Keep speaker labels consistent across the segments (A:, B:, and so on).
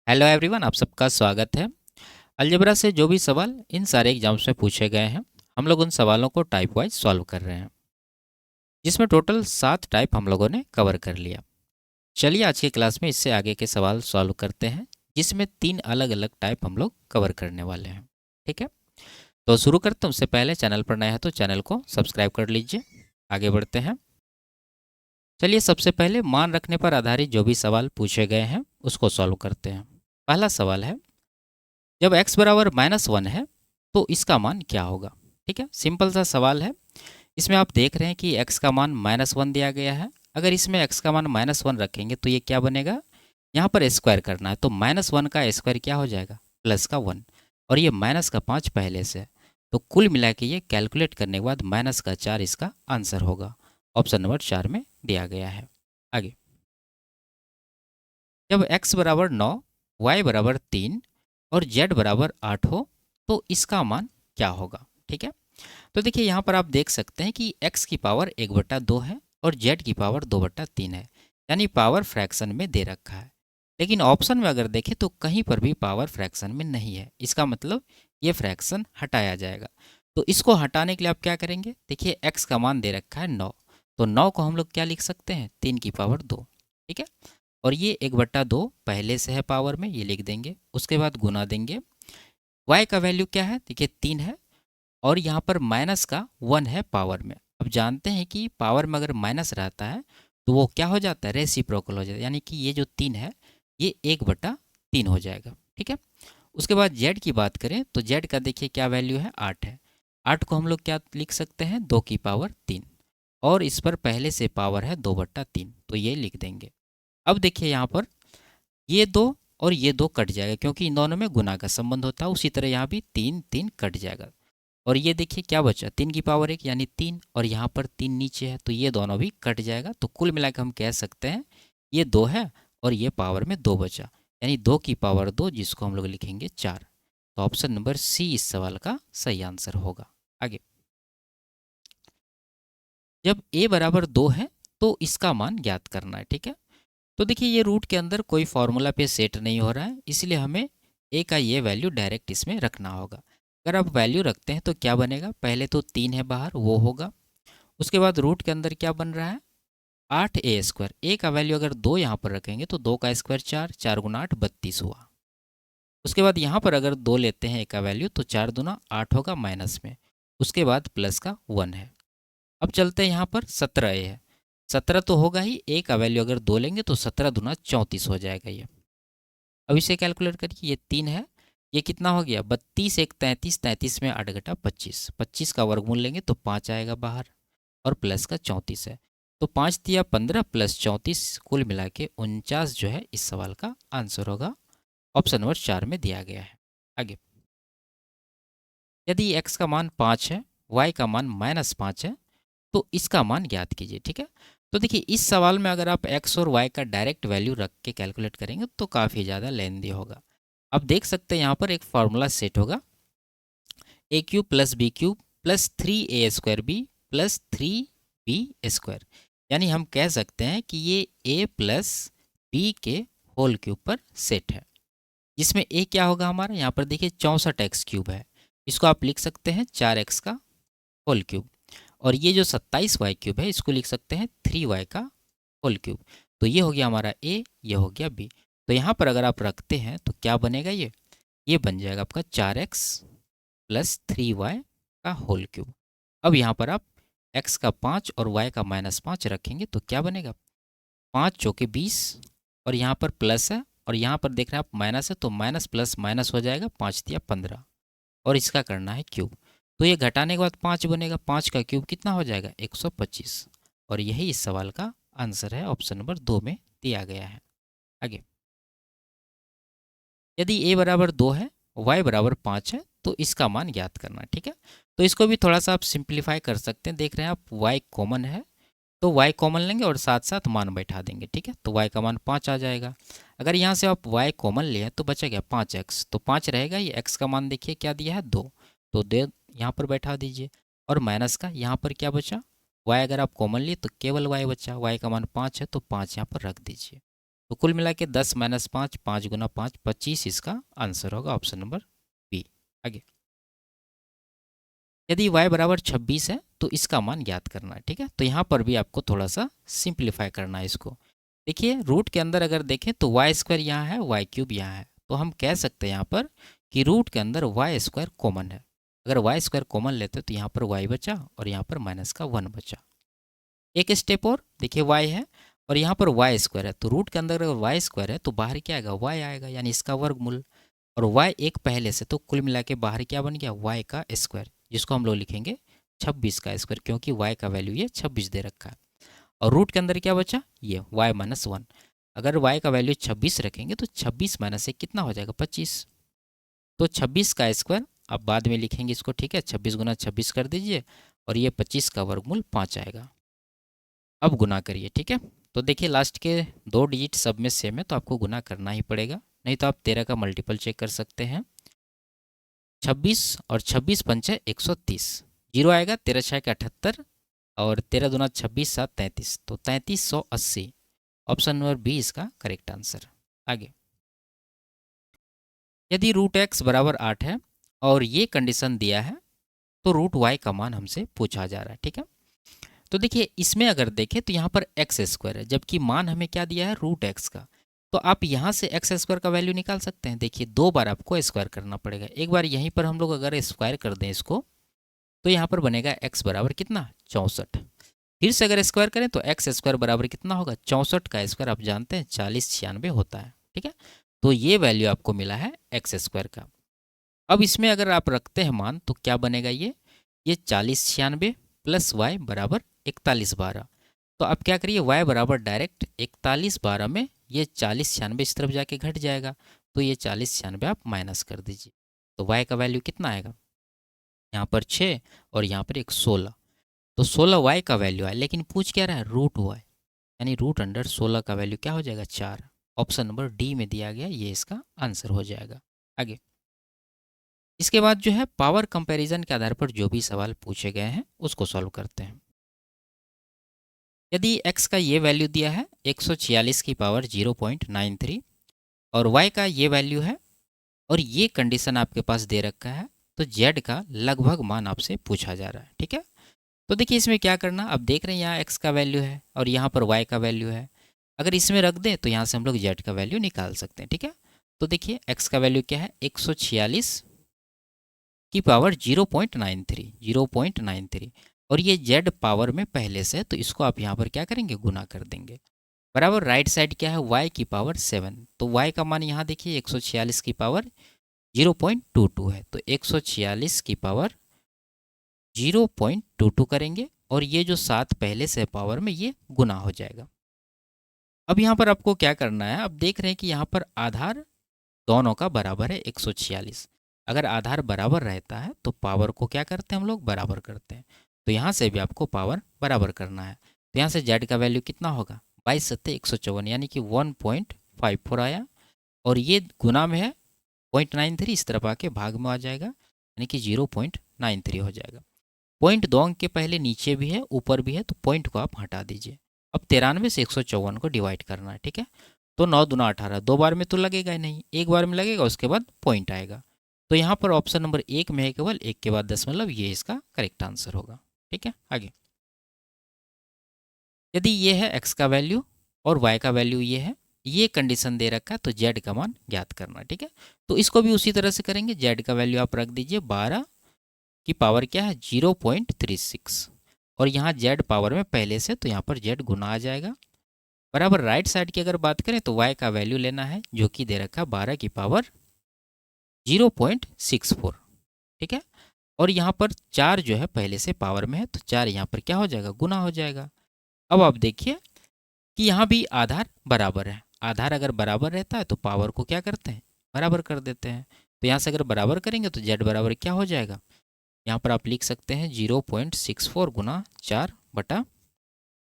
A: Hello everyone, आप सबका स्वागत है। अलजेब्रा से जो भी सवाल इन सारे एग्जाम्स में पूछे गए हैं, हम लोग उन सवालों को टाइप वाइज सॉल्व कर रहे हैं, जिसमें टोटल 7 टाइप हम लोगों ने कवर कर लिया। चलिए आज की क्लास में इससे आगे के सवाल सॉल्व करते हैं, जिसमें 3 अलग अलग टाइप हम लोग कवर करने वाले हैं। ठीक है, तो शुरू करते हैं। उससे पहले चैनल पर नया है तो चैनल को सब्सक्राइब कर लीजिए। आगे बढ़ते हैं। चलिए सबसे पहले मान रखने पर आधारित जो भी सवाल पूछे गए हैं उसको सॉल्व करते हैं। पहला सवाल है, जब x बराबर -1 है तो इसका मान क्या होगा। ठीक है, सिंपल सा सवाल है। इसमें आप देख रहे हैं कि x का मान -1 दिया गया है। अगर इसमें x का मान -1 रखेंगे तो ये क्या बनेगा, यहाँ पर स्क्वायर करना है तो -1 का स्क्वायर क्या हो जाएगा, +1। और ये -5 पहले से है, तो कुल मिला के ये कैलकुलेट करने के बाद -4 इसका आंसर होगा। ऑप्शन नंबर 4 में दिया गया है। आगे, जब x बराबर 9, y बराबर 3 और z बराबर 8 हो तो इसका मान क्या होगा। ठीक है, तो देखिए यहाँ पर आप देख सकते हैं कि x की पावर 1/2 है और z की पावर 2/3 है, यानी पावर फ्रैक्शन में दे रखा है। लेकिन ऑप्शन में अगर देखें तो कहीं पर भी पावर फ्रैक्शन में नहीं है, इसका मतलब ये फ्रैक्शन हटाया जाएगा। तो इसको हटाने के लिए आप क्या करेंगे, देखिए x का मान दे रखा है 9, तो 9 को हम लोग क्या लिख सकते हैं, 3 की पावर 2। ठीक है, और ये 1/2 पहले से है पावर में, ये लिख देंगे। उसके बाद गुना देंगे। y का वैल्यू क्या है, देखिए 3 है और यहाँ पर माइनस का 1 है पावर में। अब जानते हैं कि पावर में अगर माइनस रहता है तो वो क्या हो जाता है, रेसिप्रोकल हो जाता है, यानी कि ये जो 3 है ये 1/3 हो जाएगा। ठीक है, उसके बाद z की बात करें तो z का देखिए क्या वैल्यू है, 8 है। 8 को हम लोग क्या लिख सकते हैं, 2 की पावर 3, और इस पर पहले से पावर है 2/3, तो ये लिख देंगे। अब देखिए यहाँ पर ये 2 और ये 2 कट जाएगा क्योंकि इन दोनों में गुना का संबंध होता है। उसी तरह यहाँ भी 3 3 कट जाएगा और ये देखिए क्या बचा, 3 की पावर 1 यानी 3, और यहाँ पर 3 नीचे है तो ये दोनों भी कट जाएगा। तो कुल मिलाकर हम कह सकते हैं ये 2 है और ये पावर में 2 बचा, यानी 2 की पावर 2, जिसको हम लोग लिखेंगे 4। तो ऑप्शन नंबर सी इस सवाल का सही आंसर होगा। आगे, जब a बराबर 2 है तो इसका मान ज्ञात करना है। ठीक है, तो देखिए ये रूट के अंदर कोई फार्मूला पे सेट नहीं हो रहा है, इसलिए हमें a का ये वैल्यू डायरेक्ट इसमें रखना होगा। अगर आप वैल्यू रखते हैं तो क्या बनेगा, पहले तो 3 है बाहर, वो होगा। उसके बाद रूट के अंदर क्या बन रहा है, 8a²। a का वैल्यू अगर 2 यहाँ पर रखेंगे तो 2 का स्क्वायर 4, 4 गुना 8 32 हुआ। उसके बाद यहाँ पर अगर 2 लेते हैं a का वैल्यू तो 4 दूना 8 होगा माइनस में, उसके बाद प्लस का 1 है। अब चलते हैं यहाँ पर 17a है, 17 तो होगा ही, a का वैल्यू अगर 2 लेंगे तो 17 दूना 34 हो जाएगा ये। अब इसे कैलकुलेट करिए, ये 3 है, ये कितना हो गया, 32 1 33, 33 में 8 घटा 25, 25 का वर्गमूल लेंगे तो 5 आएगा बाहर, और प्लस का 34 है। तो 5 दिया 15 प्लस 34, कुल मिला के 49 जो है इस सवाल का आंसर होगा। ऑप्शन नंबर 4 में दिया गया है। आगे, यदि x का मान 5 है, y का मान -5 है तो इसका मान ज्ञात कीजिए। ठीक है, तो देखिए इस सवाल में अगर आप x और y का डायरेक्ट वैल्यू रख के कैलकुलेट करेंगे तो काफ़ी ज़्यादा लेंदी होगा। अब देख सकते हैं यहाँ पर एक फार्मूला सेट होगा, a³ + b³ + 3a² b + 3b², यानी हम कह सकते हैं कि ये a + b के होल क्यूब पर सेट है, जिसमें a क्या होगा हमारा, यहाँ पर देखिए 64x³ है, इसको आप लिख सकते हैं 4x का होल क्यूब, और ये जो 27y³ है इसको लिख सकते हैं 3y का होल क्यूब। तो ये हो गया हमारा a, ये हो गया b। तो यहाँ पर अगर आप रखते हैं तो क्या बनेगा, ये बन जाएगा आपका 4x + 3y का होल क्यूब। अब यहाँ पर आप x का 5 और y का -5 रखेंगे तो क्या बनेगा, 5 चौके 20, और यहाँ पर प्लस है और यहाँ पर देख रहे हैं आप माइनस है, तो माइनस प्लस माइनस हो जाएगा, 5 दिया 15, और इसका करना है क्यूब। तो ये घटाने के बाद 5 बनेगा, 5 का क्यूब कितना हो जाएगा, 125, और यही इस सवाल का आंसर है, ऑप्शन नंबर 2 में दिया गया है। आगे, यदि a बराबर 2 है, y बराबर 5 है तो इसका मान ज्ञात करना है। ठीक है, तो इसको भी थोड़ा सा आप सिंप्लीफाई कर सकते हैं। देख रहे हैं आप y कॉमन है तो y कॉमन लेंगे और साथ साथ मान बैठा देंगे। ठीक है, तो y का मान 5 आ जाएगा। अगर यहाँ से आप y कॉमन लिए तो बचा गया 5x, तो 5 रहेगा, ये x का मान देखिए क्या दिया है 2, तो दे यहाँ पर बैठा दीजिए, और माइनस का यहाँ पर क्या बचा, y अगर आप कॉमन लिए तो केवल y बचा, y का मान 5 है तो 5 यहाँ पर रख दीजिए। तो कुल मिला के 10 माइनस 5, 5 गुना 5, 25 इसका आंसर होगा, ऑप्शन नंबर बी। आगे, यदि y बराबर 26 है तो इसका मान ज्ञात करना है। ठीक है, तो यहाँ पर भी आपको थोड़ा सा सिंप्लीफाई करना है इसको। देखिए रूट के अंदर अगर देखें तो वाई स्क्वायर यहाँ है, वाई क्यूब यहाँ है, तो हम कह सकते हैं यहाँ पर कि रूट के अंदर वाई स्क्वायर कॉमन है। अगर वाई स्क्वायर कॉमन लेते तो यहाँ पर वाई बचा और यहाँ पर माइनस का 1 बचा। एक स्टेप और देखिए वाई है और यहाँ पर वाई स्क्वायर है, तो रूट के अंदर अगर वाई स्क्वायर है तो बाहर क्या आएगा, वाई आएगा, यानी इसका वर्गमूल। और वाई एक पहले से, तो कुल मिला के बाहर क्या बन गया, वाई का स्क्वायर, जिसको हम लोग लिखेंगे 26 का स्क्वायर, क्योंकि वाई का वैल्यू ये 26 दे रखा है। और रूट के अंदर क्या बचा, ये वाई माइनस 1। अगर वाई का वैल्यू 26 रखेंगे तो 26 माइनस 1 कितना हो जाएगा, 25। तो 26 का स्क्वायर आप बाद में लिखेंगे इसको, ठीक है, 26 गुना 26 कर दीजिए और ये 25 का वर्गमूल 5 आएगा। अब गुना करिए, ठीक है। तो देखिए लास्ट के 2 डिजिट सब में सेम है तो आपको गुना करना ही पड़ेगा, नहीं तो आप 13 का मल्टीपल चेक कर सकते हैं। 26 और 26 पंचे 130, जीरो आएगा, 13 छः के 78 और 13 दूना 26 7 33, तो 3380, ऑप्शन नंबर बी इसका करेक्ट आंसर। आगे, यदि रूट एक्स बराबर 8 है और ये कंडीशन दिया है तो रूट वाई का मान हमसे पूछा जा रहा है। ठीक है, तो देखिए इसमें अगर देखें तो यहाँ पर एक्स स्क्वायर है, जबकि मान हमें क्या दिया है, रूट एक्स का। तो आप यहाँ से एक्स स्क्वायर का वैल्यू निकाल सकते हैं। देखिए 2 बार आपको स्क्वायर करना पड़ेगा, एक बार यहीं पर हम लोग अगर स्क्वायर कर दें इसको तो यहाँ पर बनेगा एक्स बराबर कितना, 64। फिर से अगर स्क्वायर करें तो एक्स स्क्वायर बराबर कितना होगा, 64 का स्क्वायर आप जानते हैं 4096 होता है। ठीक है, तो ये वैल्यू आपको मिला है एक्स स्क्वायर का। अब इसमें अगर आप रखते हैं मान तो क्या बनेगा, ये 4096 प्लस वाई बराबर 4112। तो आप क्या करिए, वाई बराबर डायरेक्ट 4112 में ये 4096 इस तरफ जाके घट जाएगा, तो ये 4096 आप माइनस कर दीजिए। तो वाई का वैल्यू कितना आएगा, यहाँ पर 6 और यहाँ पर एक 16, तो 16 वाई का वैल्यू है। लेकिन पूछ क्या रहा है, रूट वाई, यानी रूट अंडर 16 का वैल्यू क्या हो जाएगा, 4। ऑप्शन नंबर डी में दिया गया, ये इसका आंसर हो जाएगा। आगे, इसके बाद जो है पावर कंपैरिजन के आधार पर जो भी सवाल पूछे गए हैं उसको सॉल्व करते हैं। यदि x का ये वैल्यू दिया है 146 की पावर 0.93 और y का ये वैल्यू है और ये कंडीशन आपके पास दे रखा है, तो z का लगभग मान आपसे पूछा जा रहा है। ठीक है, तो देखिए इसमें क्या करना, अब देख रहे हैं यहाँ x का वैल्यू है और यहाँ पर y का वैल्यू है। अगर इसमें रख दें तो यहाँ से हम लोग z का वैल्यू निकाल सकते हैं। ठीक है, तो देखिए x का वैल्यू क्या है, 146 की पावर 0.93 और ये z पावर में पहले से है, तो इसको आप यहाँ पर क्या करेंगे, गुना कर देंगे। बराबर राइट साइड क्या है, y की पावर 7, तो y का मान यहाँ देखिए 146 की पावर 0.22 है, तो 146 की पावर 0.22 करेंगे और ये जो 7 पहले से पावर में ये गुना हो जाएगा। अब यहाँ पर आपको क्या करना है, अब देख रहे हैं कि यहाँ पर आधार दोनों का बराबर है 146। अगर आधार बराबर रहता है तो पावर को क्या करते हैं हम लोग, बराबर करते हैं। तो यहाँ से भी आपको पावर बराबर करना है। तो यहाँ से जेड का वैल्यू कितना होगा, 22 सत्ते 154, यानी कि 1.54 आया और ये गुना में है 0.93, इस तरफ आके भाग में आ जाएगा, यानी कि 0.93 हो जाएगा। पॉइंट 2 अंक के पहले नीचे भी है ऊपर भी है, तो पॉइंट को आप हटा दीजिए। अब 93 से 154 को डिवाइड करना है। ठीक है, तो 9 दूना 18, 2 बार में तो लगेगा ही नहीं, एक बार में लगेगा, उसके बाद पॉइंट आएगा। तो यहाँ पर ऑप्शन नंबर 1 में है केवल 1 के बाद दशमलव, ये इसका करेक्ट आंसर होगा। ठीक है, आगे, यदि ये है x का वैल्यू और y का वैल्यू ये है, ये कंडीशन दे रखा है, तो z का मान ज्ञात करना। ठीक है, तो इसको भी उसी तरह से करेंगे। z का वैल्यू आप रख दीजिए 12 की पावर क्या है, 0.36 और यहाँ z पावर में पहले से, तो यहाँ पर z गुना आ जाएगा। बराबर राइट साइड की अगर बात करें तो y का वैल्यू लेना है जो कि दे रखा है 12 की पावर 0.64। ठीक है, और यहाँ पर 4 जो है पहले से पावर में है, तो 4 यहाँ पर क्या हो जाएगा, गुना हो जाएगा। अब आप देखिए कि यहाँ भी आधार बराबर है, आधार अगर बराबर रहता है तो पावर को क्या करते हैं, बराबर कर देते हैं। तो यहाँ से अगर बराबर करेंगे तो z बराबर क्या हो जाएगा, यहाँ पर आप लिख सकते हैं 0.64 गुना 4 बटा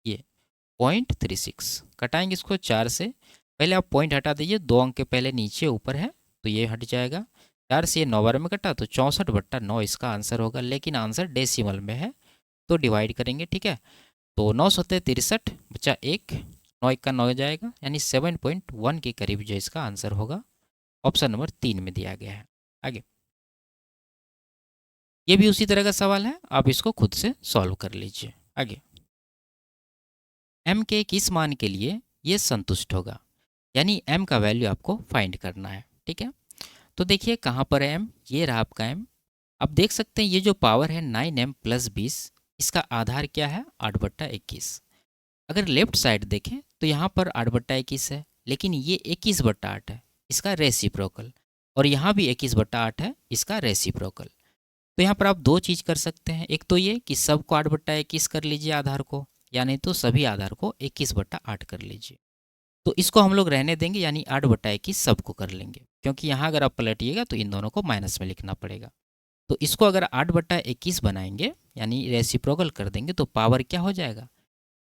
A: ये 0.36। कटाएंगे इसको 4 से, पहले आप पॉइंट हटा दीजिए, 2 अंक के पहले नीचे ऊपर है तो ये हट जाएगा। 4 से ये 9 बार में कटा तो 64/9 इसका आंसर होगा, लेकिन आंसर डेसिमल में है तो डिवाइड करेंगे। ठीक है, तो 9 सत्ते 63 बचा 1 9 का 9 जाएगा, यानी 7.1 के करीब जो इसका आंसर होगा ऑप्शन नंबर 3 में दिया गया है। आगे, ये भी उसी तरह का सवाल है, आप इसको खुद से सॉल्व कर लीजिए। आगे, m के किस मान के लिए ये संतुष्ट होगा, यानी m का वैल्यू आपको फाइंड करना है। ठीक है, तो देखिए कहाँ पर है m, ये रहा आपका m। आप देख सकते हैं ये जो पावर है 9m प्लस 20, इसका आधार क्या है 8/21। अगर लेफ्ट साइड देखें तो यहाँ पर 8/21 है, लेकिन ये 21/8 है इसका रेसिप्रोकल, और यहाँ भी 21/8 है इसका रेसिप्रोकल। तो यहाँ पर आप दो चीज़ कर सकते हैं, एक तो ये कि सबको 8/21 कर लीजिए आधार को, या नहीं तो सभी आधार को 21/8 कर लीजिए। तो इसको हम लोग रहने देंगे, यानी 8/21 सबको कर लेंगे, क्योंकि यहाँ अगर आप पलटिएगा तो इन दोनों को माइनस में लिखना पड़ेगा। तो इसको अगर 8/21 बनाएंगे, यानी रेसिप्रोकल कर देंगे, तो पावर क्या हो जाएगा,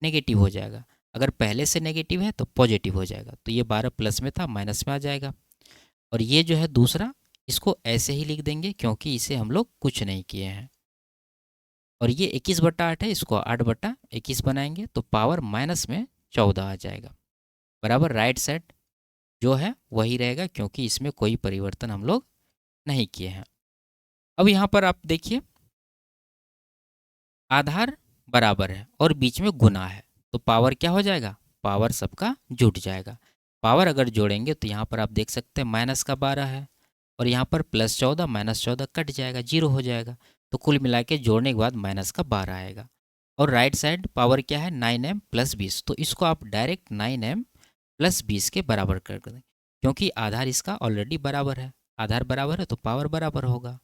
A: नेगेटिव हो जाएगा। अगर पहले से नेगेटिव है तो पॉजिटिव हो जाएगा, तो ये 12 प्लस में था माइनस में आ जाएगा। और ये जो है दूसरा, इसको ऐसे ही लिख देंगे क्योंकि इसे हम लोग कुछ नहीं किए हैं। और ये 21/8 है, इसको 8/21 बनाएंगे तो पावर माइनस में 14 आ जाएगा, बराबर राइट साइड जो है वही रहेगा, क्योंकि इसमें कोई परिवर्तन हम लोग नहीं किए हैं। अब यहाँ पर आप देखिए आधार बराबर है और बीच में गुना है, तो पावर क्या हो जाएगा, पावर सबका जुट जाएगा। पावर अगर जोड़ेंगे तो यहाँ पर आप देख सकते हैं माइनस का 12 है, और यहाँ पर +14 -14 कट जाएगा, 0 हो जाएगा। तो कुल मिला के जोड़ने के बाद माइनस का 12 आएगा। और राइट साइड पावर क्या है 9m प्लस 20, तो इसको आप डायरेक्ट 9m प्लस 20 के बराबर कर दें, क्योंकि आधार इसका ऑलरेडी बराबर है, आधार बराबर है तो पावर बराबर होगा।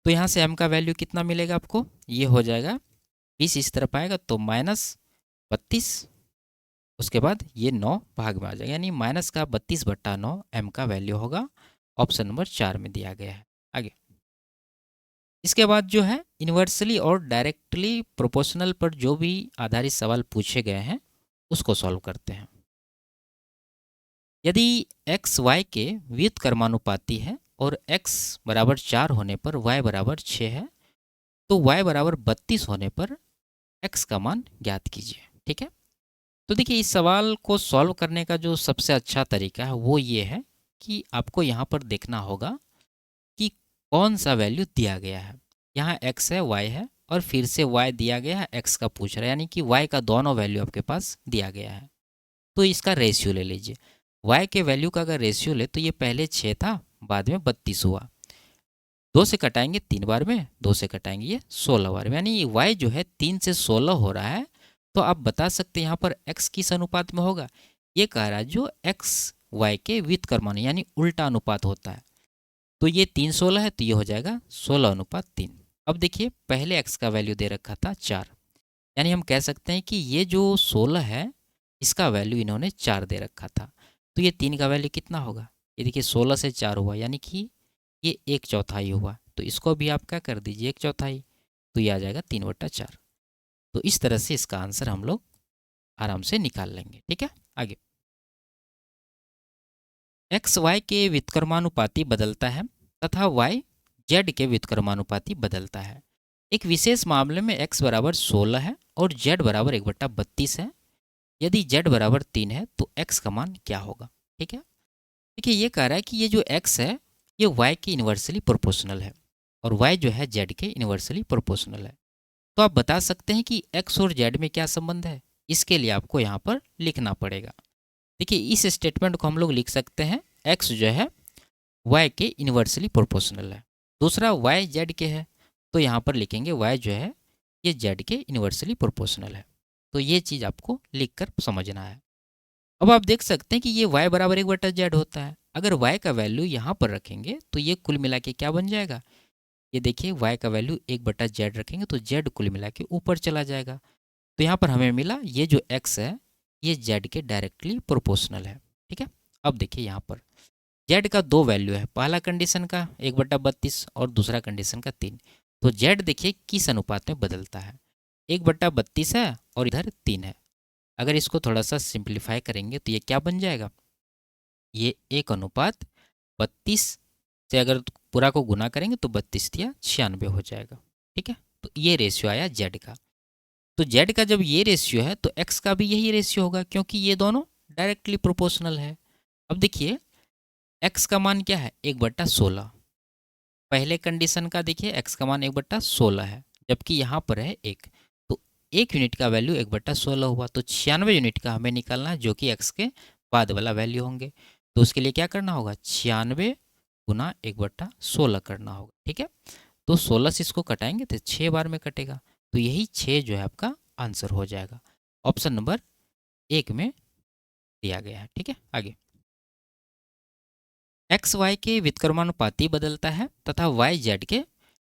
A: तो यहाँ से m का वैल्यू कितना मिलेगा आपको, ये हो जाएगा 20 इस तरफ आएगा तो -32, उसके बाद ये 9 भाग में आ जाएगा, यानी माइनस का 32/9 m का वैल्यू होगा, ऑप्शन नंबर 4 में दिया गया है। आगे, इसके बाद जो है इन्वर्सली और डायरेक्टली प्रोपोर्शनल पर जो भी आधारित सवाल पूछे गए हैं उसको सॉल्व करते हैं। यदि x y के व्युत्क्रमानुपाती है और x बराबर 4 होने पर y बराबर 6 है, तो y बराबर 32 होने पर x का मान ज्ञात कीजिए। ठीक है, तो देखिए इस सवाल को सॉल्व करने का जो सबसे अच्छा तरीका है वो ये है कि आपको यहाँ पर देखना होगा कि कौन सा वैल्यू दिया गया है। यहाँ x है, y है, और फिर से y दिया गया है, x का पूछ रहा है, यानी कि y का दोनों वैल्यू आपके पास दिया गया है। तो इसका रेशियो ले लीजिए। y के वैल्यू का अगर रेशियो ले तो ये पहले 6 था, बाद में 32 हुआ। 2 से कटाएंगे 3 बार में, 2 से कटाएंगे ये 16 बार में, यानी y जो है 3 से 16 हो रहा है। तो आप बता सकते हैं यहाँ पर x किस अनुपात में होगा, ये कह रहा है जो x y के व्युत्क्रमानु यानी उल्टा अनुपात होता है। तो ये 3/16 है तो ये हो जाएगा 16:3। अब देखिए पहले x का वैल्यू दे रखा था 4, यानी हम कह सकते हैं कि ये जो 16 है इसका वैल्यू इन्होंने 4 दे रखा था। तो ये 3 का वैल्यू कितना होगा, ये देखिए 16 से 4 हुआ, यानी कि ये 1/4 हुआ। तो इसको भी आप क्या कर दीजिए 1/4, तो ये आ जाएगा 3/4। तो इस तरह से इसका आंसर हम लोग आराम से निकाल लेंगे। ठीक है, आगे, एक्स वाई के व्युत्क्रमानुपाती बदलता है तथा वाई जेड के व्युत्क्रमानुपाती बदलता है। एक विशेष मामले में x बराबर 16 है और z बराबर 1/32 है। यदि z बराबर 3 है तो x का मान क्या होगा। ठीक है, देखिए ये कह रहा है कि ये जो x है ये y के इन्वर्सली प्रोपोर्शनल है और y जो है z के इन्वर्सली प्रोपोर्शनल है। तो आप बता सकते हैं कि x और z में क्या संबंध है, इसके लिए आपको यहाँ पर लिखना पड़ेगा। देखिए इस स्टेटमेंट को हम लोग लिख सकते हैं x जो है y के इन्वर्सली प्रोपोर्शनल है, दूसरा y z के है, तो यहाँ पर लिखेंगे y जो है ये z के इन्वर्सली प्रोपोर्शनल है। तो ये चीज़ आपको लिख कर समझना है। अब आप देख सकते हैं कि ये y बराबर 1/z होता है। अगर y का वैल्यू यहाँ पर रखेंगे तो ये कुल मिला के क्या बन जाएगा, ये देखिए y का वैल्यू 1/z रखेंगे तो z कुल मिला के ऊपर चला जाएगा। तो यहाँ पर हमें मिला ये जो x है ये z के डायरेक्टली प्रोपोर्शनल है। ठीक है, अब देखिए यहाँ पर z का दो वैल्यू है, पहला कंडीशन का 1/32 और दूसरा कंडीशन का 3। तो z देखिए किस अनुपात में बदलता है, 1/32 है और इधर 3 है। अगर इसको थोड़ा सा सिंप्लीफाई करेंगे तो ये क्या बन जाएगा, ये 1/32 से अगर पूरा को गुना करेंगे तो 32 या 96 हो जाएगा। ठीक है, तो ये रेशियो आया z का। तो जेड का जब ये रेशियो है तो एक्स का भी यही रेशियो होगा, क्योंकि ये दोनों डायरेक्टली प्रोपोर्शनल है। अब देखिए एक्स का मान क्या है, 1/16। पहले कंडीशन का देखिए एक्स का मान 1/16 है, जबकि यहाँ पर है 1। तो 1 यूनिट का वैल्यू 1/16 हुआ, तो 96 यूनिट का हमें निकालना है, जो कि एक्स के बाद वाला वैल्यू होंगे। तो उसके लिए क्या करना होगा, 96 गुना 1/16 करना होगा। ठीक है, तो 16 से इसको कटाएंगे तो 6 बार में कटेगा, तो यही 6 जो है आपका आंसर हो जाएगा। ऑप्शन नंबर 1 में दिया गया है। ठीक है, आगे एक्स वाई के व्युत्क्रमानुपाती बदलता है तथा वाई जेड के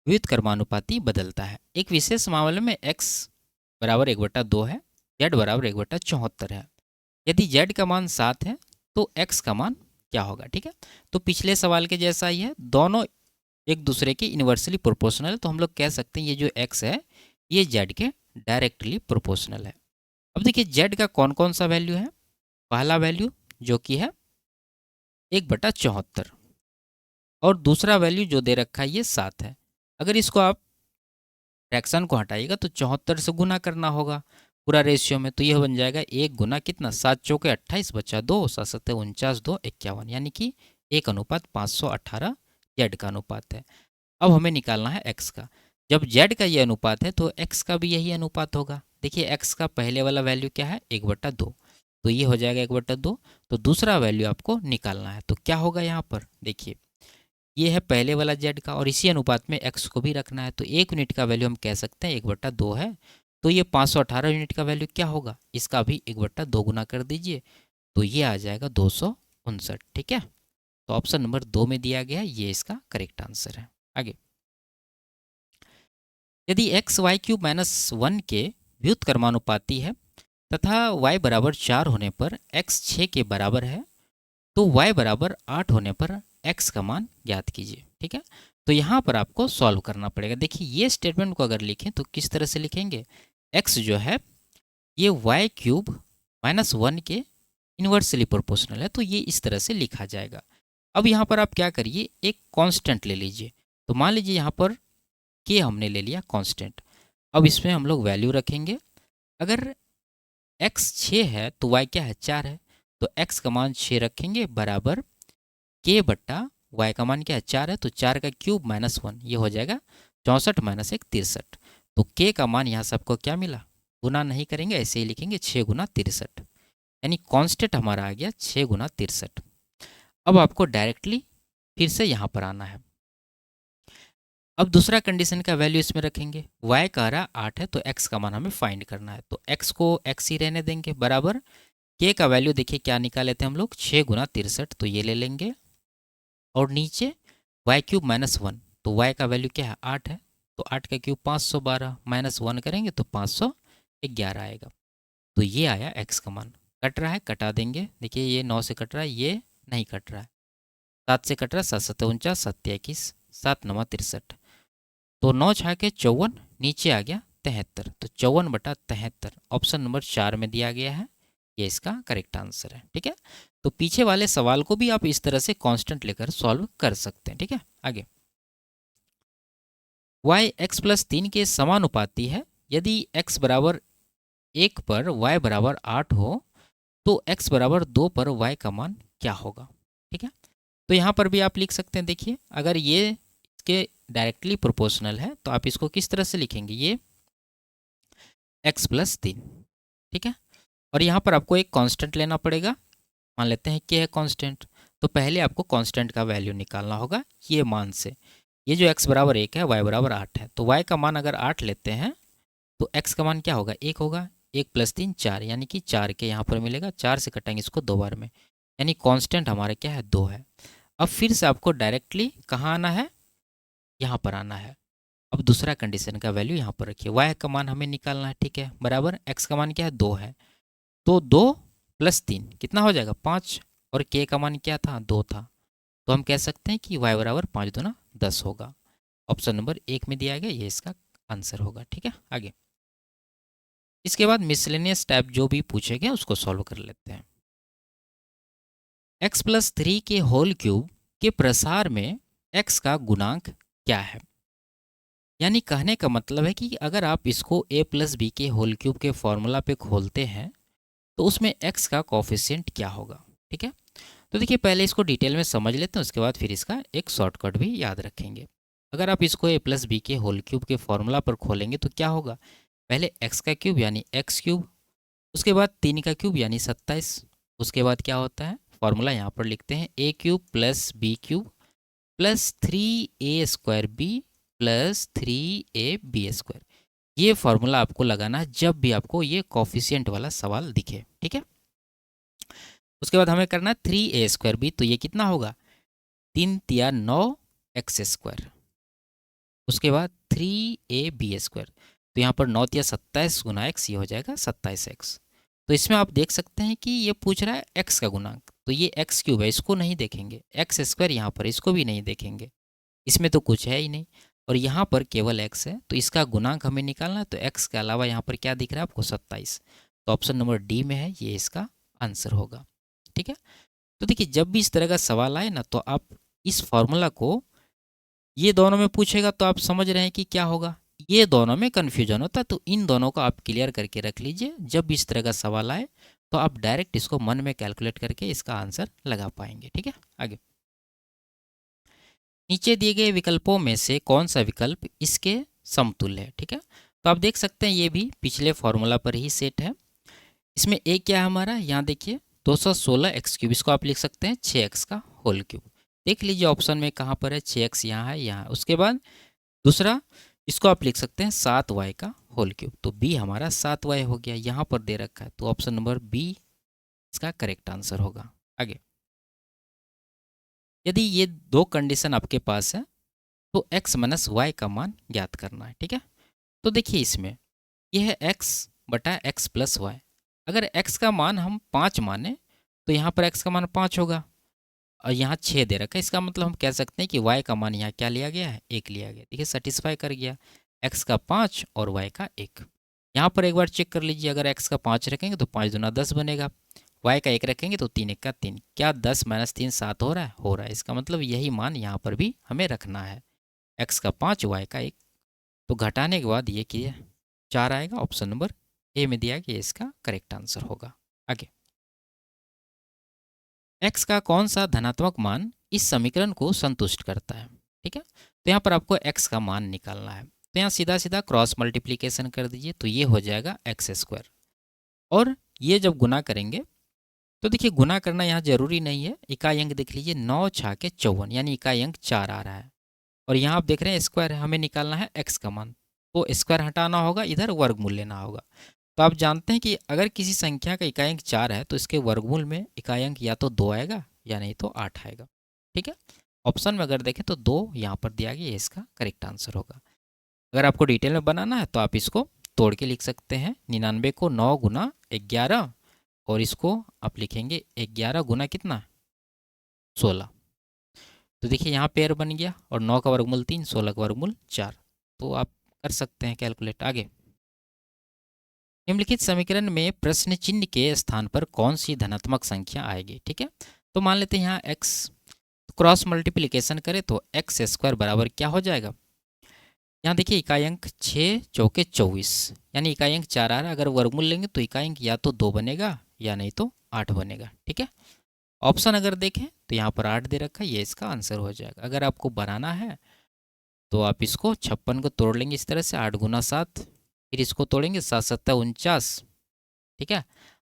A: व्युत्क्रमानुपाती बदलता है। एक विशेष मामले में x बराबर 1/2 है, z बराबर 1/74 है। यदि z का मान 7 है तो x का मान क्या होगा। ठीक है, तो पिछले सवाल के जैसा ही है, दोनों एक दूसरे के इन्वर्सली प्रोपोर्शनल है, तो हम लोग कह सकते हैं ये जो x है ये z के डायरेक्टली प्रोपोर्शनल है। अब देखिए z का कौन कौन सा वैल्यू है। पहला वैल्यू जो कि है 1/74 और दूसरा वैल्यू जो दे रखा है ये 7 है। अगर इसको आप फ्रैक्शन को हटाइएगा तो 74 से गुना करना होगा पूरा रेशियो में, तो यह बन जाएगा 1 गुना कितना, 7 चौके 28 बचा 2, 7 सत्ते 49, 2 51, यानी कि 1:518 जेड का अनुपात है। अब हमें निकालना है एक्स का। जब जेड का ये अनुपात है तो एक्स का भी यही अनुपात होगा। देखिए एक्स का पहले वाला वैल्यू क्या है, 1/2, तो ये हो जाएगा 1/2। तो दूसरा वैल्यू आपको निकालना है, तो क्या होगा यहाँ पर देखिए ये है पहले वाला जेड का, और इसी अनुपात में एक्स को भी रखना है, तो 1 यूनिट का वैल्यू हम कह सकते हैं 1/2 है। तो ये 518 यूनिट का वैल्यू क्या होगा, इसका भी 1/2 गुना कर दीजिए, तो ये आ जाएगा 259। ठीक है, तो ऑप्शन नंबर 2 में दिया गया है, ये इसका करेक्ट आंसर है। आगे यदि एक्स वाई क्यूब माइनस 1 के व्युत्क्रमानुपाती है तथा y बराबर 4 होने पर x 6 के बराबर है, तो y बराबर 8 होने पर x का मान ज्ञात कीजिए। ठीक है, तो यहाँ पर आपको सॉल्व करना पड़ेगा। देखिए ये स्टेटमेंट को अगर लिखें तो किस तरह से लिखेंगे, x जो है ये y क्यूब माइनस 1 के इन्वर्सली प्रोपोर्शनल है, तो ये इस तरह से लिखा जाएगा। अब यहाँ पर आप क्या करिए, एक कांस्टेंट ले लीजिए। तो मान लीजिए यहाँ पर k हमने ले लिया कांस्टेंट। अब इसमें हम लोग वैल्यू रखेंगे। अगर x 6 है तो y क्या है, 4 है, तो x का मान 6 रखेंगे बराबर k बट्टा y का मान क्या है, 4 है, तो 4 का क्यूब माइनस 1, ये हो जाएगा 64 माइनस 1 63। तो k का मान यहाँ से आपको क्या मिला, गुना नहीं करेंगे, ऐसे ही लिखेंगे 6 गुना 63, यानी कांस्टेंट हमारा आ गया 6 गुना 63। अब आपको डायरेक्टली फिर से यहाँ पर आना है। अब दूसरा कंडीशन का वैल्यू इसमें रखेंगे, y का रहा 8 है तो x का मान हमें फाइंड करना है, तो x को x ही रहने देंगे बराबर k का वैल्यू देखिए क्या निकाल लेते हैं हम लोग, 6 गुना 63, तो ये ले लेंगे, और नीचे y क्यूब माइनस 1, तो y का वैल्यू क्या है 8 है, तो 8 का क्यूब 512 माइनस 1 करेंगे तो 511 आएगा, तो ये आया x का मान। कट रहा है, कटा देंगे, देखिए ये 9 से कट रहा है, ये नहीं कट रहा है, 7 से कट रहा है, 7 7 49, 7 21, 7 9 63, तो 9 छा के 54, नीचे आ गया 73, तो 54/73 ऑप्शन नंबर 4 में दिया गया है, ये इसका करेक्ट आंसर है। ठीक है, तो पीछे वाले सवाल को भी आप इस तरह से कांस्टेंट लेकर सॉल्व कर सकते हैं। ठीक है, आगे y x प्लस 3 के समानुपाती है। यदि x बराबर 1 पर y बराबर 8 हो तो x बराबर 2 पर y का मान क्या होगा। ठीक है, तो यहाँ पर भी आप लिख सकते हैं। देखिए अगर ये इसके डायरेक्टली प्रोपोर्शनल है तो आप इसको किस तरह से लिखेंगे, ये x प्लस 3। ठीक है, और यहाँ पर आपको एक कांस्टेंट लेना पड़ेगा, मान लेते हैं कि है कांस्टेंट, तो पहले आपको कांस्टेंट का वैल्यू निकालना होगा ये मान से। ये जो x बराबर 1 है, y बराबर 8 है, तो y का मान अगर 8 लेते हैं तो x का मान क्या होगा, 1 होगा, 1 प्लस 3 4, यानी कि 4 के यहाँ पर मिलेगा, 4 से कटेंगे इसको 2 बार में, यानी कांस्टेंट हमारा क्या है 2 है। अब फिर से आपको डायरेक्टली कहाँ आना है, यहाँ पर आना है। अब दूसरा कंडीशन का वैल्यू यहाँ पर रखिए, y का मान हमें निकालना है। ठीक है, बराबर x का मान क्या है 2 है, तो 2 प्लस 3 कितना हो जाएगा 5, और k का मान क्या था 2 था, तो हम कह सकते हैं कि y बराबर 5 दूना 10 होगा। ऑप्शन नंबर 1 में दिया गया, ये इसका आंसर होगा। ठीक है, आगे इसके बाद मिसलेनियस टाइप जो भी पूछे गए उसको सॉल्व कर लेते हैं। x प्लस 3 के होल क्यूब के प्रसार में x का गुणांक क्या है। यानी कहने का मतलब है कि अगर आप इसको a प्लस बी के होल क्यूब के फॉर्मूला पे खोलते हैं तो उसमें x का कोफिशिएंट क्या होगा। ठीक है, तो देखिए पहले इसको डिटेल में समझ लेते हैं, उसके बाद फिर इसका एक शॉर्टकट भी याद रखेंगे। अगर आप इसको a प्लस बी के होल क्यूब के फॉर्मूला पर खोलेंगे तो क्या होगा, पहले x का क्यूब यानी एक्स क्यूब, उसके बाद 3 का क्यूब यानी 27, उसके बाद क्या होता है फॉर्मूला यहाँ पर लिखते हैं a cube plus b cube plus 3a² b plus 3ab²। ये फॉर्मूला आपको लगाना है जब भी आपको ये कॉफिशिएंट वाला सवाल दिखे। ठीक है, उसके बाद हमें करना है 3a²b, तो ये कितना होगा 3 तिया 9 x²। उसके बाद 3ab², तो यहाँ पर 9 तिया 27 गुना x, ये हो जाएगा 27x। तो इसमें आप देख सकते हैं कि ये पूछ रहा है x का गुणांक, तो ये x क्यूब है, इसको नहीं देखेंगे, x² यहाँ पर इसको भी नहीं देखेंगे, इसमें तो कुछ है ही नहीं, और यहाँ पर केवल x है, तो इसका गुणांक हमें निकालना है। तो x के अलावा यहाँ पर क्या दिख रहा है आपको 27, तो ऑप्शन नंबर डी में है, ये इसका आंसर होगा। ठीक है, तो देखिए जब भी इस तरह का सवाल आए ना तो आप इस फॉर्मूला को ये दोनों में पूछेगा तो आप समझ रहे हैं कि क्या होगा, ये दोनों में कन्फ्यूजन होता है, तो इन दोनों को आप क्लियर करके रख लीजिए, जब भी इस तरह का सवाल आए तो आप डायरेक्ट इसको मन में कैलकुलेट करके इसका आंसर लगा पाएंगे। ठीक है, आगे नीचे दिए गए विकल्पों में से कौन सा विकल्प इसके समतुल्य है। ठीक है, तो आप देख सकते हैं ये भी पिछले फॉर्मूला पर ही सेट है। इसमें ए क्या है हमारा, यहाँ देखिए 216x³, इसको आप लिख सकते हैं 6x का होल क्यूब। देख लीजिए ऑप्शन में कहाँ पर है, 6x यहाँ है, यहाँ। उसके बाद दूसरा इसको आप लिख सकते हैं 7y का होल क्यूब, तो बी हमारा 7y हो गया, यहाँ पर दे रखा है, तो ऑप्शन नंबर बी इसका करेक्ट आंसर होगा। आगे यदि ये दो कंडीशन आपके पास है तो x माइनस वाई का मान ज्ञात करना है। ठीक है, तो देखिए इसमें यह है x बटा x प्लस वाई। अगर x का मान हम 5 माने तो यहाँ पर x का मान 5 होगा, और यहाँ 6 दे रखा है, इसका मतलब हम कह सकते हैं कि y का मान यहाँ क्या लिया गया है, 1 लिया गया। देखिए सेटिस्फाई कर गया, x का 5 और y का 1। यहाँ पर एक बार चेक कर लीजिए, अगर x का 5 रखेंगे तो 5 दूना 10 बनेगा, y का 1 रखेंगे तो 3 1 का 3, क्या 10 माइनस 3 7 हो रहा है, हो रहा है। इसका मतलब यही मान यहाँ पर भी हमें रखना है, x का 5 y का 1। तो घटाने के बाद ये किया 4 आएगा, ऑप्शन नंबर ए में दिया कि इसका करेक्ट आंसर होगा। आगे x का कौन सा धनात्मक मान इस समीकरण को संतुष्ट करता है। ठीक है, तो यहाँ पर आपको x का मान निकालना है, तो यहाँ सीधा सीधा क्रॉस मल्टीप्लिकेशन कर दीजिए, तो ये हो जाएगा x²। और ये जब गुना करेंगे तो देखिए गुना करना यहाँ जरूरी नहीं है, इकाई अंक देख लीजिए 9 छाके 54, यानी इकाई अंक 4 आ रहा है, और यहाँ आप देख रहे हैं स्क्वायर है, हमें निकालना है x का मान, तो स्क्वायर हटाना होगा, इधर वर्गमूल लेना होगा। तो आप जानते हैं कि अगर किसी संख्या का इकाई अंक 4 है तो इसके वर्गमूल में इकाई अंक या तो 2 आएगा या नहीं तो 8 आएगा। ठीक है, ऑप्शन में अगर देखें तो 2 यहाँ पर दिया गया, ये इसका करेक्ट आंसर होगा। अगर आपको डिटेल में बनाना है तो आप इसको तोड़ के लिख सकते हैं, 99 को 9 गुना 11, और इसको आप लिखेंगे 11 गुना कितना 16, तो देखिए यहाँ पेयर बन गया, और 9 का वर्गमूल 3, 16 का वर्गमूल 4, तो आप कर सकते हैं कैलकुलेट। आगे निम्नलिखित समीकरण में प्रश्न चिन्ह के स्थान पर कौन सी धनात्मक संख्या आएगी। ठीक है, तो मान लेते हैं यहाँ x क्रॉस मल्टीप्लिकेशन करें तो x² बराबर क्या हो जाएगा, यहाँ देखिए इकाई अंक 6 चौके 24, यानी इकाई अंक 4 आ रहा है, अगर वर्गमूल लेंगे तो इकाई अंक या तो 2 बनेगा या नहीं तो 8 बनेगा। ठीक है, ऑप्शन अगर देखें तो यहाँ पर 8 दे रखा है, ये इसका आंसर हो जाएगा। अगर आपको बनाना है तो आप इसको 56 को तोड़ लेंगे इस तरह से, 8 गुना 7, फिर इसको तोड़ेंगे 7 7 49, ठीक है,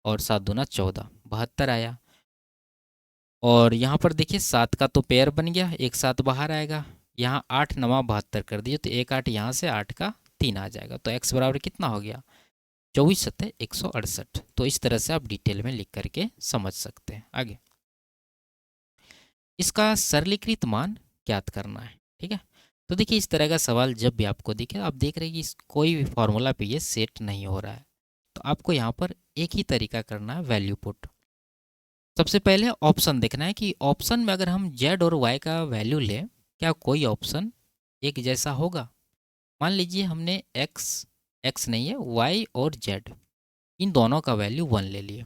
A: और 7 दूना 14, 72 आया। और यहाँ पर देखिए 7 का तो पेयर बन गया, एक 7 बाहर आएगा, यहाँ 8 9 72 कर दीजिए, तो एक 8 यहाँ से 8 का 3 आ जाएगा, तो x बराबर कितना हो गया 24 7 168। तो इस तरह से आप डिटेल में लिख करके समझ सकते हैं। आगे इसका सरलीकृत मान ज्ञात करना है। ठीक है, तो देखिए इस तरह का सवाल जब भी आपको दिखे, आप देख रहे हैं कि कोई भी फॉर्मूला पे ये सेट नहीं हो रहा है, तो आपको यहाँ पर एक ही तरीका करना है, वैल्यू पुट। सबसे पहले ऑप्शन देखना है कि ऑप्शन में अगर हम z और y का वैल्यू लें, क्या कोई ऑप्शन एक जैसा होगा। मान लीजिए हमने x नहीं है y और z, इन दोनों का वैल्यू 1 ले लिए,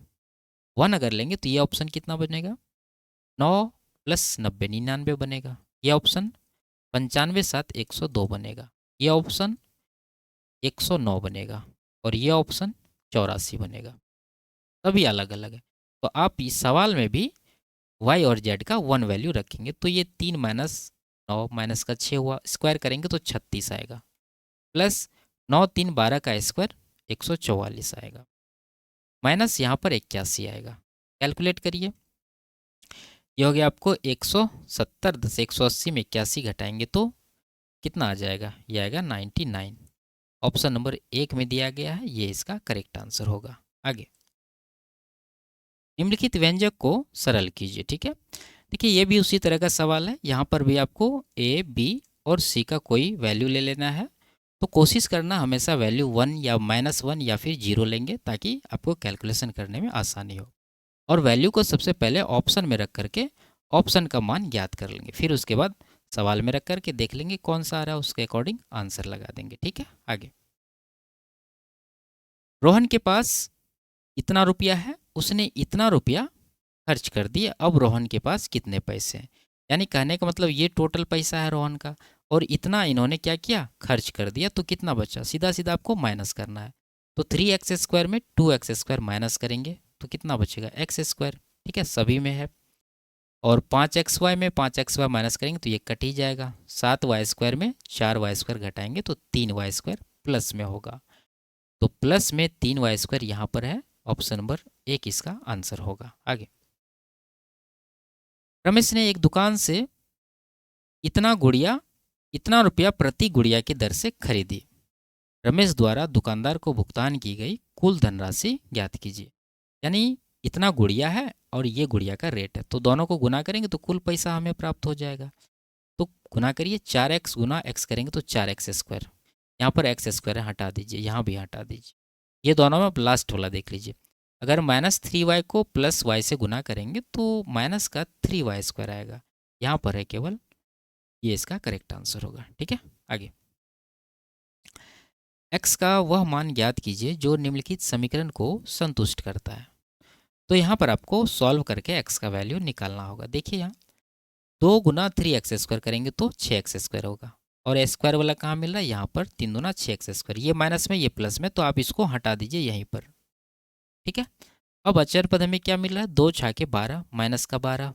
A: 1 अगर लेंगे तो ये ऑप्शन कितना बनेगा 9 + 90 99 बनेगा, ये ऑप्शन 95 7 102 बनेगा, ये ऑप्शन 109 बनेगा और ये ऑप्शन 84 बनेगा, सभी अलग अलग है। तो आप इस सवाल में भी y और z का 1 वैल्यू रखेंगे, तो ये 3 माइनस 9 माइनस का 6 हुआ, स्क्वायर करेंगे तो 36 आएगा, प्लस 9 3 12 का स्क्वायर 144 आएगा, माइनस यहाँ पर 81 आएगा। कैलकुलेट करिए, ये हो गया आपको 170, 10 180 में 81 घटाएंगे तो कितना आ जाएगा, ये आएगा 99। ऑप्शन नंबर 1 में दिया गया है, ये इसका करेक्ट आंसर होगा। आगे, निम्नलिखित व्यंजक को सरल कीजिए। ठीक है, देखिए ये भी उसी तरह का सवाल है, यहाँ पर भी आपको ए बी और सी का कोई वैल्यू ले लेना है। तो कोशिश करना हमेशा वैल्यू 1 या -1 या फिर 0 लेंगे, ताकि आपको कैलकुलेशन करने में आसानी हो। और वैल्यू को सबसे पहले ऑप्शन में रख करके ऑप्शन का मान ज्ञात कर लेंगे, फिर उसके बाद सवाल में रख करके देख लेंगे कौन सा आ रहा है, उसके अकॉर्डिंग आंसर लगा देंगे। ठीक है, आगे, रोहन के पास इतना रुपया है, उसने इतना रुपया खर्च कर दिया, अब रोहन के पास कितने पैसे हैं। यानी कहने का मतलब ये टोटल पैसा है रोहन का, और इतना इन्होंने क्या किया, खर्च कर दिया, तो कितना बचा, सीधा सीधा आपको माइनस करना है। तो 3x² में 2x² माइनस करेंगे तो कितना बचेगा, x²। ठीक है, सभी में है। और 5xy में 5xy माइनस करेंगे तो ये कट ही जाएगा। 7y² में 4y² घटाएंगे तो 3y² प्लस में होगा। तो प्लस में 3y² यहाँ पर है, ऑप्शन नंबर 1 इसका आंसर होगा। आगे, रमेश ने एक दुकान से इतना रुपया प्रति गुड़िया की दर से खरीदी। रमेश द्वारा दुकानदार को भुगतान की गई कुल धनराशि ज्ञात कीजिए। यानी इतना गुड़िया है और ये गुड़िया का रेट है, तो दोनों को गुना करेंगे तो कुल पैसा हमें प्राप्त हो जाएगा। तो गुना करिए, 4x गुना x करेंगे तो 4x²। यहाँ पर x² है, हटा दीजिए, यहाँ भी हटा दीजिए। ये दोनों में लास्ट वाला देख लीजिए, अगर -3y को +y से गुना करेंगे तो माइनस का 3y² आएगा। यहाँ पर है केवल, ये इसका करेक्ट आंसर होगा। ठीक है, आगे, x का वह मान ज्ञात कीजिए जो निम्नलिखित समीकरण को संतुष्ट करता है। तो यहाँ पर आपको सॉल्व करके x का वैल्यू निकालना होगा। देखिए यहाँ 2 गुना 3x² करेंगे तो 6x² होगा, और स्क्वायर वाला कहाँ मिल रहा है, यहाँ पर 3 दूना 6x², ये माइनस में ये प्लस में, तो आप इसको हटा दीजिए यहीं पर। ठीक है, अब अचर पद हमें क्या मिल रहा है, 2 छाके 12 माइनस का 12।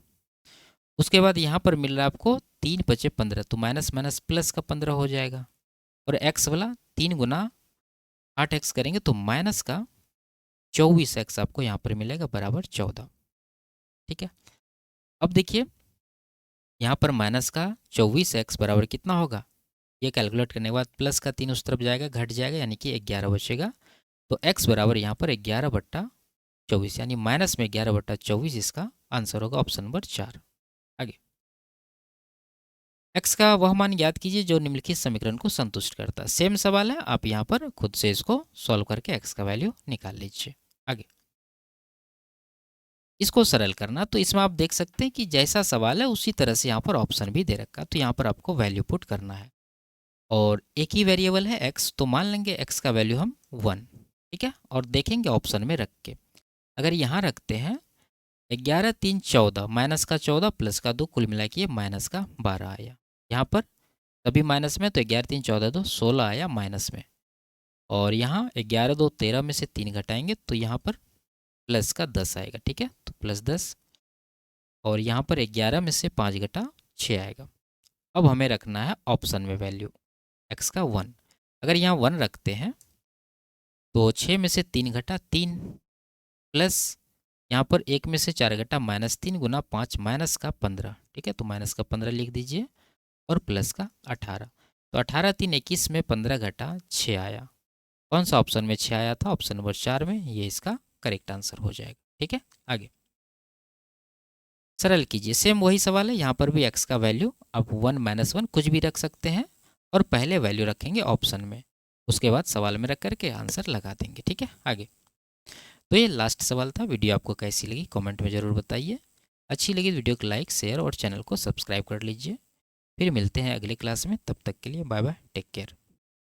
A: उसके बाद यहाँ पर मिल रहा है आपको 3 बचे 15, तो माइनस माइनस प्लस का 15 हो जाएगा। और x वाला 3 गुना 8x करेंगे तो माइनस का 24x आपको यहाँ पर मिलेगा, बराबर 14। ठीक है, अब देखिए यहाँ पर माइनस का 24x बराबर कितना होगा, ये कैलकुलेट करने के बाद प्लस का 3 उस तरफ जाएगा, घट जाएगा, यानी कि 11 बचेगा। तो x बराबर यहाँ पर 11/24, यानी माइनस में 11/24 इसका आंसर होगा, ऑप्शन नंबर 4। आगे, x का वह मान ज्ञात कीजिए जो निम्नलिखित समीकरण को संतुष्ट करता है। सेम सवाल है, आप यहाँ पर खुद से इसको सॉल्व करके x का वैल्यू निकाल लीजिए। आगे, इसको सरल करना, तो इसमें आप देख सकते हैं कि जैसा सवाल है उसी तरह से यहाँ पर ऑप्शन भी दे रखा है, तो यहाँ पर आपको वैल्यू पुट करना है। और एक ही वेरिएबल है x, तो मान लेंगे x का वैल्यू हम 1। ठीक है, और देखेंगे ऑप्शन में रख के, अगर यहाँ रखते हैं 11 3 14, माइनस का 14 प्लस का 2, कुल मिला के ये माइनस का 12 आया। यहाँ पर सभी माइनस में, तो 11 3 14 2 16 आया माइनस में। और यहाँ 11 2 13 में से 3 घटाएंगे तो यहाँ पर प्लस का 10 आएगा। ठीक है, तो +10, और यहाँ पर 11 में से 5 घटा 6 आएगा। अब हमें रखना है ऑप्शन में वैल्यू x का 1। अगर यहाँ 1 रखते हैं तो 6 में से 3 घटा 3, प्लस यहाँ पर 1 में से 4 घटा -3 गुना 5 माइनस का 15। ठीक है, तो माइनस का 15 लिख दीजिए, और प्लस का 18। तो 18 3 21 में 15 घटा 6 आया। कौन सा ऑप्शन में 6 आया था, ऑप्शन नंबर 4 में, ये इसका करेक्ट आंसर हो जाएगा। ठीक है, आगे सरल कीजिए, सेम वही सवाल है, यहाँ पर भी x का वैल्यू आप 1 -1 कुछ भी रख सकते हैं, और पहले वैल्यू रखेंगे ऑप्शन में, उसके बाद सवाल में रख करके आंसर लगा देंगे। ठीक है, आगे, तो ये लास्ट सवाल था। वीडियो आपको कैसी लगी कमेंट में ज़रूर बताइए। अच्छी लगी तो वीडियो को लाइक शेयर और चैनल को सब्सक्राइब कर लीजिए। फिर मिलते हैं अगले क्लास में, तब तक के लिए बाय बाय, टेक केयर।